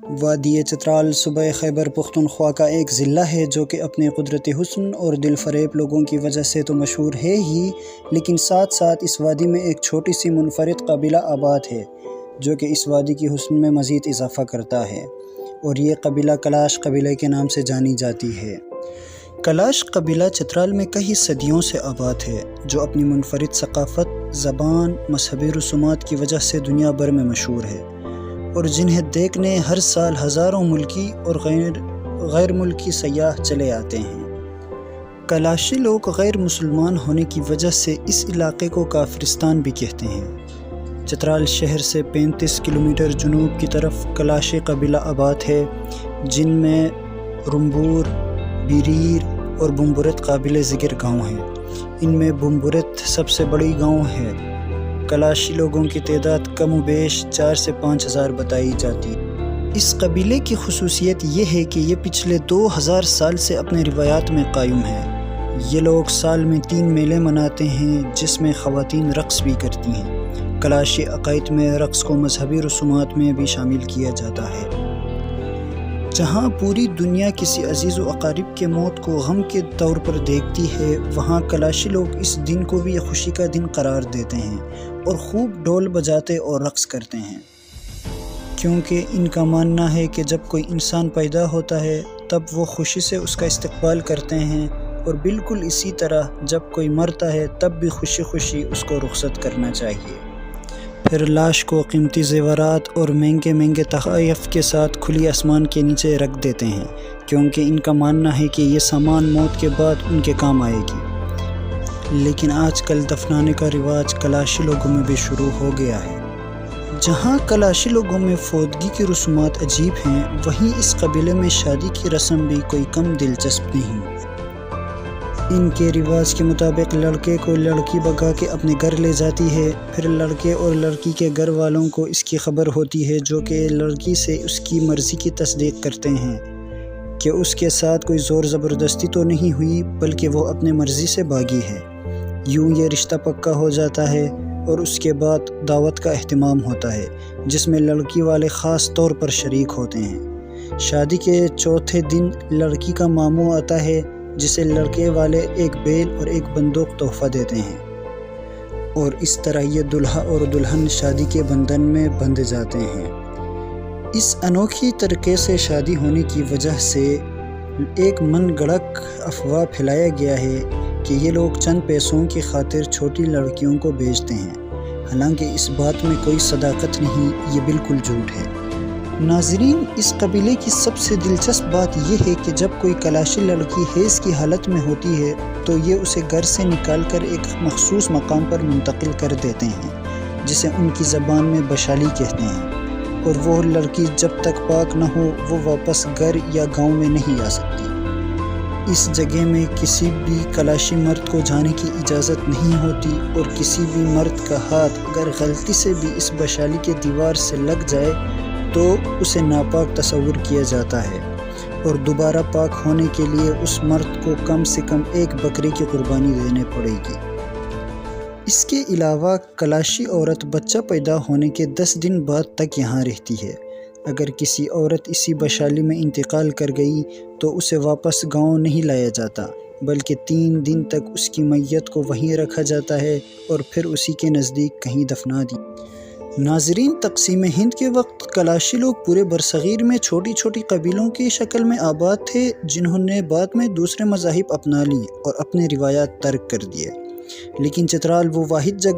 وادی چترال صوبہ خیبر پختونخوا کا ایک ضلع ہے جو کہ اپنے قدرتی حسن اور دل فریب لوگوں کی وجہ سے تو مشہور ہے ہی، لیکن ساتھ ساتھ اس وادی میں ایک چھوٹی سی منفرد قبیلہ آباد ہے جو کہ اس وادی کی حسن میں مزید اضافہ کرتا ہے، اور یہ قبیلہ کلاش قبیلے کے نام سے جانی جاتی ہے۔ کلاش قبیلہ چترال میں کئی صدیوں سے آباد ہے، جو اپنی منفرد ثقافت، زبان، مذہبی رسومات کی وجہ سے دنیا بھر میں مشہور ہے، اور جنہیں دیکھنے ہر سال ہزاروں ملکی اور غیر ملکی سیاح چلے آتے ہیں۔ کلاشی لوگ غیر مسلمان ہونے کی وجہ سے اس علاقے کو کافرستان بھی کہتے ہیں۔ چترال شہر سے 35 کلومیٹر جنوب کی طرف کلاشی قبیلہ آباد ہے، جن میں رمبور، بیریر اور بمبورت قابل ذکر گاؤں ہیں۔ ان میں بمبورت سب سے بڑی گاؤں ہے۔ کلاشی لوگوں کی تعداد کم و بیش 4 سے 5 ہزار بتائی جاتی ہے۔ اس قبیلے کی خصوصیت یہ ہے کہ یہ پچھلے 2000 سال سے اپنے روایات میں قائم ہے۔ یہ لوگ سال میں 3 میلے مناتے ہیں، جس میں خواتین رقص بھی کرتی ہیں۔ کلاشی عقائد میں رقص کو مذہبی رسومات میں بھی شامل کیا جاتا ہے۔ جہاں پوری دنیا کسی عزیز و اقارب کے موت کو غم کے طور پر دیکھتی ہے، وہاں کلاشی لوگ اس دن کو بھی خوشی کا دن قرار دیتے ہیں اور خوب ڈھول بجاتے اور رقص کرتے ہیں، کیونکہ ان کا ماننا ہے کہ جب کوئی انسان پیدا ہوتا ہے تب وہ خوشی سے اس کا استقبال کرتے ہیں، اور بالکل اسی طرح جب کوئی مرتا ہے تب بھی خوشی خوشی اس کو رخصت کرنا چاہیے۔ پھر لاش کو قیمتی زیورات اور مہنگے مہنگے تحائف کے ساتھ کھلی آسمان کے نیچے رکھ دیتے ہیں، کیونکہ ان کا ماننا ہے کہ یہ سامان موت کے بعد ان کے کام آئے گی۔ لیکن آج کل دفنانے کا رواج کلاشی لوگوں میں بھی شروع ہو گیا ہے۔ جہاں کلاشی لوگوں میں فوتگی کی رسومات عجیب ہیں، وہیں اس قبیلے میں شادی کی رسم بھی کوئی کم دلچسپ نہیں۔ ان کے رواج کے مطابق لڑکے کو لڑکی بھگا کے اپنے گھر لے جاتی ہے، پھر لڑکے اور لڑکی کے گھر والوں کو اس کی خبر ہوتی ہے، جو کہ لڑکی سے اس کی مرضی کی تصدیق کرتے ہیں کہ اس کے ساتھ کوئی زور زبردستی تو نہیں ہوئی، بلکہ وہ اپنے مرضی سے بھاگی ہے۔ یوں یہ رشتہ پکا ہو جاتا ہے، اور اس کے بعد دعوت کا اہتمام ہوتا ہے، جس میں لڑکی والے خاص طور پر شریک ہوتے ہیں۔ شادی کے چوتھے دن لڑکی کا ماموں آتا ہے، جسے لڑکے والے ایک بیل اور ایک بندوق تحفہ دیتے ہیں، اور اس طرح یہ دلہا اور دلہن شادی کے بندھن میں بندھ جاتے ہیں۔ اس انوکھی طریقے سے شادی ہونے کی وجہ سے ایک من گھڑت افواہ پھیلایا گیا ہے کہ یہ لوگ چند پیسوں کی خاطر چھوٹی لڑکیوں کو بیچتے ہیں، حالانکہ اس بات میں کوئی صداقت نہیں، یہ بالکل جھوٹ ہے۔ ناظرین، اس قبیلے کی سب سے دلچسپ بات یہ ہے کہ جب کوئی کلاشی لڑکی حیض کی حالت میں ہوتی ہے تو یہ اسے گھر سے نکال کر ایک مخصوص مقام پر منتقل کر دیتے ہیں، جسے ان کی زبان میں بشالی کہتے ہیں، اور وہ لڑکی جب تک پاک نہ ہو وہ واپس گھر یا گاؤں میں نہیں آ سکتی۔ اس جگہ میں کسی بھی کلاشی مرد کو جانے کی اجازت نہیں ہوتی، اور کسی بھی مرد کا ہاتھ اگر غلطی سے بھی اس بشالی کے دیوار سے لگ جائے تو اسے ناپاک تصور کیا جاتا ہے، اور دوبارہ پاک ہونے کے لیے اس مرد کو کم سے کم ایک بکری کی قربانی دینے پڑے گی۔ اس کے علاوہ کلاشی عورت بچہ پیدا ہونے کے 10 دن بعد تک یہاں رہتی ہے۔ اگر کسی عورت اسی بشالی میں انتقال کر گئی تو اسے واپس گاؤں نہیں لایا جاتا، بلکہ 3 دن تک اس کی میت کو وہیں رکھا جاتا ہے اور پھر اسی کے نزدیک کہیں دفنا دی۔ ناظرین، تقسیم ہند کے وقت کلاشی لوگ پورے برصغیر میں چھوٹی چھوٹی قبیلوں کی شکل میں آباد تھے، جنہوں نے بعد میں دوسرے مذاہب اپنا لیے اور اپنے روایات ترک کر دیے، لیکن چترال وہ واحد جگہ